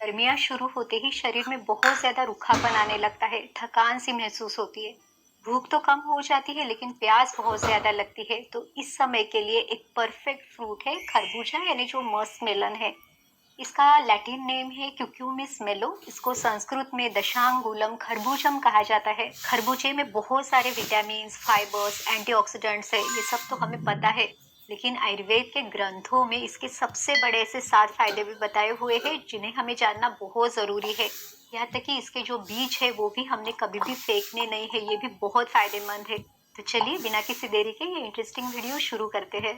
गर्मियाँ शुरू होते ही शरीर में बहुत ज़्यादा रूखापन आने लगता है, थकान सी महसूस होती है। भूख तो कम हो जाती है लेकिन प्यास बहुत ज़्यादा लगती है। तो इस समय के लिए एक परफेक्ट फ्रूट है खरबूजा यानी जो मस्कमेलन है। इसका लैटिन नेम है क्यूक्यूमिस मेलो। इसको संस्कृत में दशांगुलम खरबूजम कहा जाता है। खरबूजे में बहुत सारे विटामिन, फाइबर्स, एंटीऑक्सीडेंट्स है, ये सब तो हमें पता है। लेकिन आयुर्वेद के ग्रंथों में इसके सबसे बड़े ऐसे 7 फायदे भी बताए हुए हैं जिन्हें हमें जानना बहुत जरूरी है। यहाँ तक कि इसके जो बीज है वो भी हमने कभी भी फेंकने नहीं है, ये भी बहुत फायदेमंद है। तो चलिए बिना किसी देरी के ये इंटरेस्टिंग वीडियो शुरू करते हैं।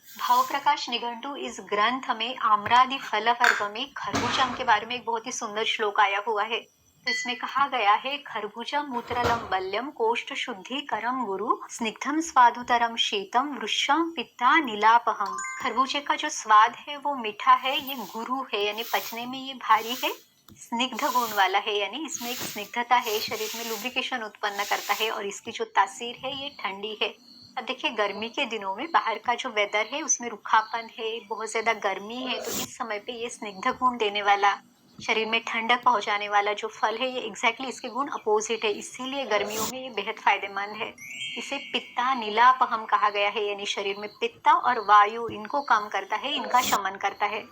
भाव प्रकाश निघंटू इस ग्रंथ में आम्रादि फल वर्ग में खरबूजम के बारे में एक बहुत ही सुंदर श्लोक आया हुआ है। तो इसमें कहा गया है, खरबूजम मूत्रलम बल्यम कोष्ठ शुद्धि करम गुरु स्निग्धम स्वादुतरम शीतम वृक्षम पित्ता नीलापहम। खरबूजे का जो स्वाद है वो मीठा है, ये गुरु है यानी पचने में ये भारी है। स्निग्ध गुण वाला है यानी इसमें एक स्निग्धता है, शरीर में लुब्रिकेशन उत्पन्न करता है और इसकी जो तासीर है ये ठंडी है। अब देखिए गर्मी के दिनों में बाहर का जो वेदर है उसमें रुखापन है, बहुत ज्यादा गर्मी है, तो इस समय पे ये स्निग्ध गुण देने वाला, शरीर में ठंडक पहुंचाने वाला जो फल है ये एग्जैक्टली इसके गुण अपोजिट है, इसीलिए गर्मियों में ये बेहद फायदेमंद है। इसे पित्ता नीलापहम कहा गया है यानी शरीर में पित्ता और वायु इनको कम करता है, इनका शमन करता है।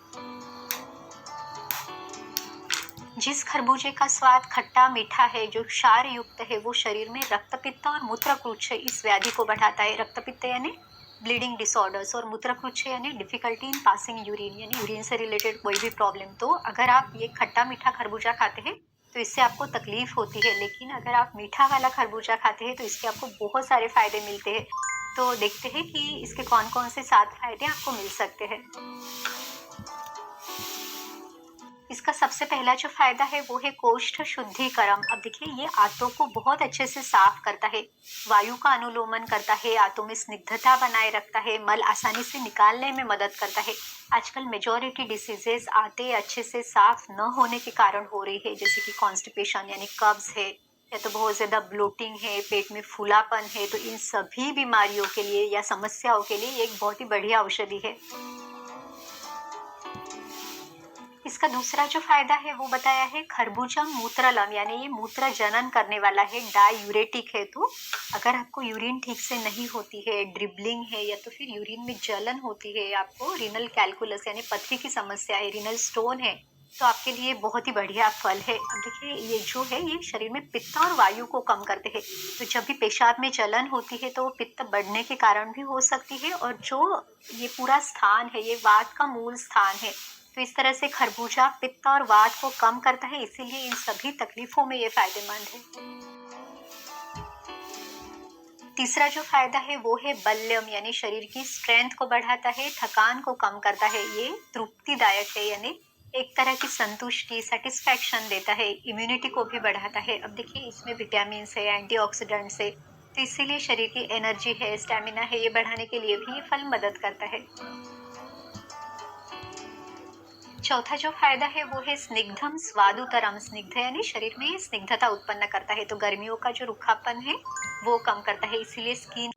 जिस खरबूजे का स्वाद खट्टा मीठा है, जो क्षार युक्त है, वो शरीर में रक्तपित्त और मूत्रकुच्छ इस व्याधि को बढ़ाता है। रक्तपित्त यानी ब्लीडिंग डिसऑर्डर्स और मूत्रकुच्छ यानी डिफिकल्टी इन पासिंग यूरिन यानी यूरिन से रिलेटेड कोई भी प्रॉब्लम। तो अगर आप ये खट्टा मीठा खरबूजा खाते हैं तो इससे आपको तकलीफ होती है, लेकिन अगर आप मीठा वाला खरबूजा खाते हैं तो इसके आपको बहुत सारे फायदे मिलते हैं। तो देखते हैं कि इसके कौन कौन से 7 फायदे आपको मिल सकते हैं। इसका सबसे पहला जो फायदा है वो है कोष्ठ शुद्धिकरम। अब देखिए ये आंतों को बहुत अच्छे से साफ करता है, वायु का अनुलोमन करता है, आंतों में स्निग्धता बनाए रखता है, मल आसानी से निकालने में मदद करता है। आजकल मेजोरिटी डिसीजेस आंतें अच्छे से साफ न होने के कारण हो रही है, जैसे कि कॉन्स्टिपेशन यानी कब्ज है, या तो बहुत ज्यादा ब्लोटिंग है, पेट में फूलापन है। तो इन सभी बीमारियों के लिए या समस्याओं के लिए एक बहुत ही बढ़िया औषधि है। इसका दूसरा जो फायदा है वो बताया है खरबूजा मूत्रलम यानी ये मूत्र जनन करने वाला है, डायूरेटिक है। तो अगर आपको यूरिन ठीक से नहीं होती है, ड्रिबलिंग है, या तो फिर यूरिन में जलन होती है, आपको रीनल कैलकुलस यानी पथरी की समस्या है, रीनल स्टोन है, तो आपके लिए बहुत ही बढ़िया फल है। अब देखिए ये जो है ये शरीर में पित्त और वायु को कम करते हैं। तो जब भी पेशाब में जलन होती है तो वो पित्त बढ़ने के कारण भी हो सकती है, और जो ये पूरा स्थान है ये वात का मूल स्थान है। तो इस तरह से खरबूजा पित्त और वात को कम करता है, इसीलिए इन सभी तकलीफों में ये फायदेमंद है। तीसरा जो फायदा है वो है बल्यम यानी शरीर की स्ट्रेंथ को बढ़ाता है, थकान को कम करता है, ये तृप्तिदायक है यानी एक तरह की संतुष्टि सेटिस्फैक्शन देता है, इम्यूनिटी को भी बढ़ाता है। अब देखिए इसमें विटामिन है, एंटीऑक्सीडेंट्स है, तो इसीलिए शरीर की एनर्जी है, स्टेमिना है, ये बढ़ाने के लिए भी ये फल मदद करता है। चौथा जो फायदा है वो है स्निग्धम स्वादुतरम। स्निग्ध यानी शरीर में स्निग्धता उत्पन्न करता है, तो गर्मियों का जो रूखापन है वो कम करता है, इसीलिए स्किन